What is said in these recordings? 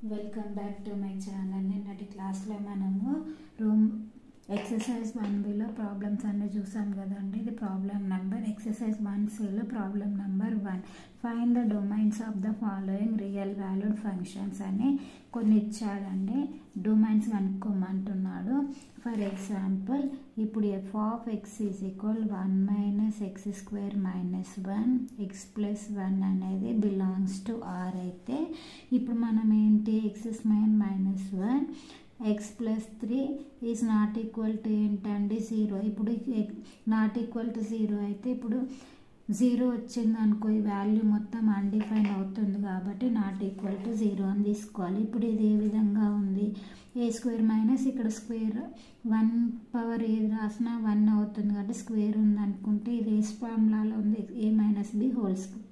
Welcome back to my channel. నిన్నటి క్లాస్లో మనము ఎక్సర్సైజ్ 1Bలో ప్రాబ్లమ్స్ అన్నీ చూసాం కదండి. ఇది ప్రాబ్లం నెంబర్ ఎక్సర్సైజ్ 1Cలో problem number 1. Find the domains of the following real valued functions అని కొన్ని ఇచ్చాడండి. డొమైన్స్ కనుక్కోమంటున్నాడు. ఫర్ ఎగ్జాంపుల్ ఇప్పుడు f of x is equal 1 minus x square minus 1 x plus 1 అనేది బిలాంగ్స్ టు r అయితే ఇప్పుడు మనం ఏంటి x minus 1 x plus 3 is not equal to ఏంటండి 0. ఇప్పుడు నాట్ ఈక్వల్ టు 0 అయితే ఇప్పుడు 0 వచ్చింది అనుకో, ఈ వాల్యూ మొత్తం అన్డిఫైన్ అవుతుంది కాబట్టి నాట్ ఈక్వల్ టు 0 అని తీసుకోవాలి. ఇప్పుడు ఇది ఏ విధంగా ఉంది, ఏ స్క్వేర్ మైనస్ ఇక్కడ స్క్వేర్ 1 పవర్ ఏది రాసినా 1 అవుతుంది కాబట్టి స్క్వేర్ ఉంది అనుకుంటే ఇది ఏ ఫార్ములాలో ఉంది, a minus b whole square,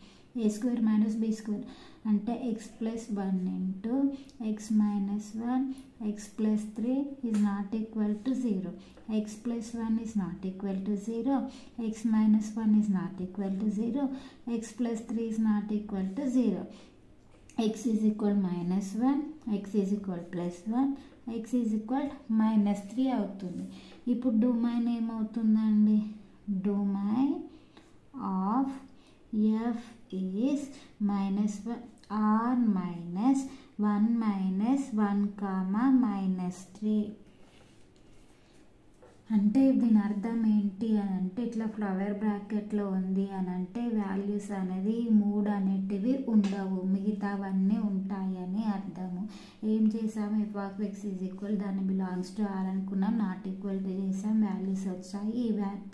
a square minus b square అంటే x plus 1 into x minus 1 x plus 3 is not equal to 0. x plus 1 is not equal to 0, x minus 1 is not equal to 0, x plus 3 is not equal to 0. x is equal minus 1, x is equal plus 1, x is equal minus 3 అవుతుంది. ఇప్పుడు domain ఏమవుతుందండి, domain of f is minus 1 r minus 1 minus 1 comma minus 3. అంటే దీని అర్థం ఏంటి అని అంటే ఇట్లా ఫ్లవర్ బ్రాకెట్లో ఉంది అని అంటే వాల్యూస్ అనేది 3 అనేటివి ఉండవు, మిగతావన్నీ ఉంటాయని అర్థము. ఏం చేసాము, f of x is equal దాన్ని బిలాంగ్స్ టు r అనుకున్నాం, నాట్ ఈక్వల్ టు చేసాం, వాల్యూస్ వచ్చాయి. ఈ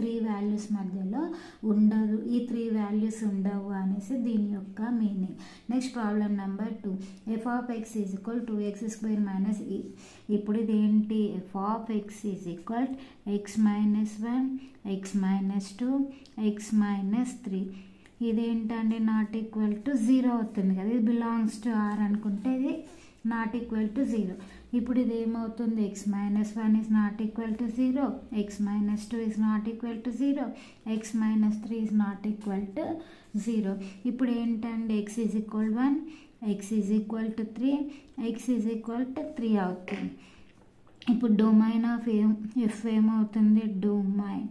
3 వాల్యూస్ మధ్యలో ఉండదు, ఈ 3 వాల్యూస్ ఉండవు అనేసి దీని యొక్క meaning. Next problem number 2. f of x is equal 2x square minus e. ఇప్పుడు ఇదేంటి, f of x is equal x minus 1 x minus 2 x minus 3. ఇదేంటండి, నాట్ ఈక్వల్ టు 0 అవుతుంది కదా, ఇది బిలాంగ్స్ టు r అనుకుంటే ఇది నాట్ ఈక్వల్ టు 0. ఇప్పుడు ఇది ఏమవుతుంది, x minus 1 is not equal to 0, x minus 2 is not equal to 0, x minus 3 is not equal to 0. ఇప్పుడు ఏంటండి, x is equal 1, x is equal to 3, x is equal to 3 అవుతుంది. ఇప్పుడు domain of f ఏమవుతుంది, domain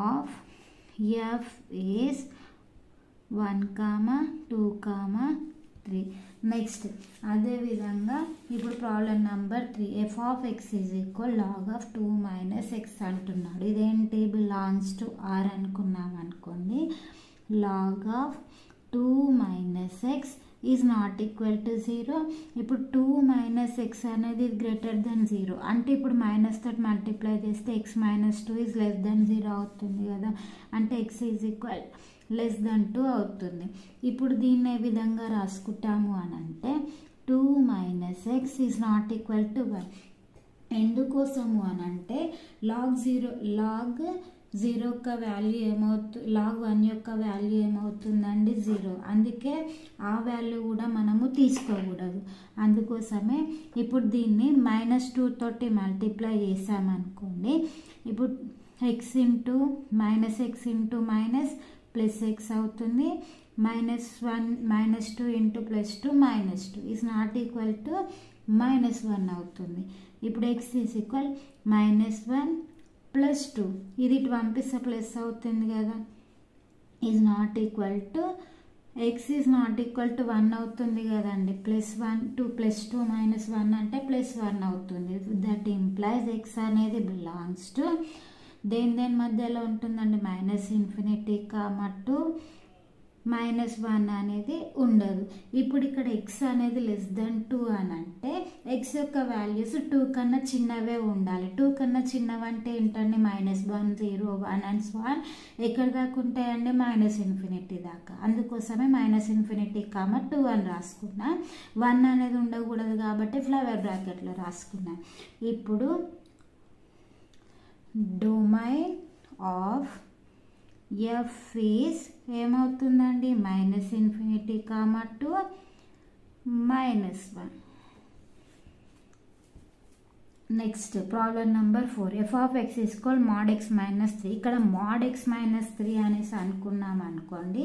of f is 1, 2, 3. Next అదేవిధంగా ఇప్పుడు problem number 3. f of x is equal log of 2 minus x అంటున్నాడు. ఇదేంటి, belongs to r అనుకున్నాం అనుకోండి. log of 2 minus x is not equal to 0. ఇప్పుడు 2 మైనస్ ఎక్స్ అనేది greater then 0 అంటే ఇప్పుడు మైనస్ తోటి మల్టిప్లై చేస్తే x minus 2 is less then 0 అవుతుంది కదా, అంటే x is equal less than 2 అవుతుంది. ఇప్పుడు దీన్ని ఏ విధంగా రాసుకుంటాము అని అంటే 2 minus x is not equal to 1. ఎందుకోసము అని అంటే లాగ్ 0 యొక్క వాల్యూ ఏమవుతుంది, లాగ్ 1 యొక్క వాల్యూ ఏమవుతుందండి 0, అందుకే ఆ వాల్యూ కూడా మనము తీసుకోకూడదు. అందుకోసమే ఇప్పుడు దీన్ని -2 తోటి మల్టిప్లై చేసామనుకోండి, ఇప్పుడు x into minus plus X అవుతుంది, -2 into +2 -2 is not equal to -1 అవుతుంది. ఇప్పుడు x ఈజ్ ఈక్వల్ -1 ప్లస్ 2, ఇది ఇటు పంపిస్తే ప్లస్ అవుతుంది కదా, is not equal to x is not equal to 1 అవుతుంది కదండి. +1 2 +2 -1 అంటే +1 అవుతుంది. దట్ ఇంప్లైజ్ x అనేది బిలాంగ్స్ టు దేని మధ్యలో ఉంటుందండి, -∞ to -1 అనేది ఉండదు. ఇప్పుడు ఇక్కడ x అనేది లెస్ దెన్ 2 అని అంటే x యొక్క వాల్యూస్ 2 కన్నా చిన్నవే ఉండాలి. 2 కన్నా చిన్నవంటే ఏంటండి, -1 0 1 అండ్ సో ఆన్ ఎక్కడ దాకా ఉంటాయండి, -∞ దాకా. అందుకోసమే -∞, 2 అని రాసుకున్నా. 1 అనేది ఉండకూడదు కాబట్టి ఫ్లవర్ బ్రాకెట్లో రాసుకున్నా. ఇప్పుడు డొమైన్ ఆఫ్ f ఈజ్ ఏమవుతుందండి, -∞, 2 -1. Next problem number 4 f of x is equal mod x minus 3. ఇక్కడ mod x minus 3 అనేసి అనుకున్నాం అనుకోండి,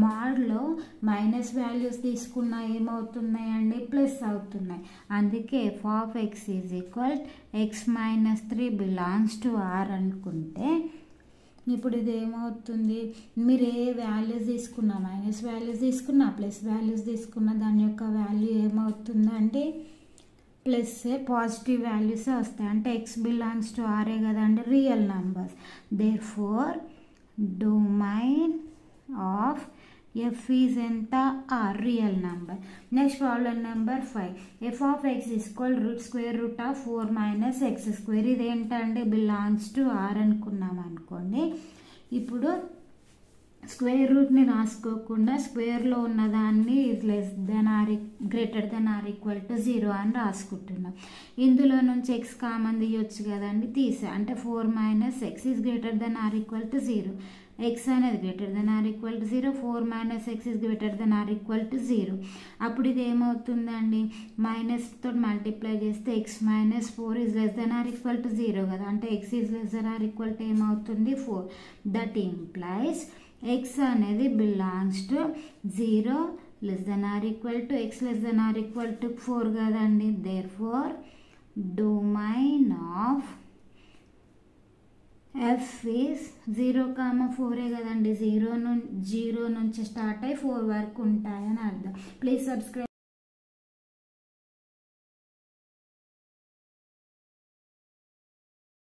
మాడ్లో మైనస్ వాల్యూస్ తీసుకున్నా ఏమవుతున్నాయండి, ప్లస్ అవుతున్నాయి. అందుకే f of x is equal x minus 3 belongs to r అనుకుంటే ఇప్పుడు ఇది ఏమవుతుంది, మీరు ఏ వాల్యూస్ తీసుకున్నా, మైనస్ వాల్యూస్ తీసుకున్నా ప్లస్ వాల్యూస్ తీసుకున్నా దాని యొక్క వాల్యూ ఏమవుతుందంటే ప్లస్ పాజిటివ్ వాల్యూస్ వస్తాయి. అంటే ఎక్స్ బిలాంగ్స్ టు ఆరే కదండి, real numbers. Therefore domain of f is ఎంత, R, real number. Next problem number 5 f of x equal square root of 4 minus x square. ఇదేంటంటే belongs to R అనుకున్నాం అనుకోండి. ఇప్పుడు square రూట్ని రాసుకోకుండా స్క్వేర్లో ఉన్నదాన్ని less than or greater than or equal to 0 అని రాసుకుంటున్నాం. ఇందులో నుంచి ఎక్స్ కామన్ తీయొచ్చు కదండి, తీసే అంటే 4 minus x is greater than or equal to 0. X అనేది greater than or equal to 0, 4 minus x is greater than or equal to 0. అప్పుడు ఇది ఏమవుతుందండి, మైనస్ తోటి మల్టిప్లై చేస్తే x minus 4 is less than or equal to 0 కదా, అంటే x is less than or equal to ఏమవుతుంది 4. That implies x అనేది belongs to 0 less than or equal to x less than or equal to 4 కదండి. Therefore domain of f is 0,4 కదండి, 0 నుంచి start అయ్యి 4 వరకు ఉంటాయని అర్థం. Please subscribe.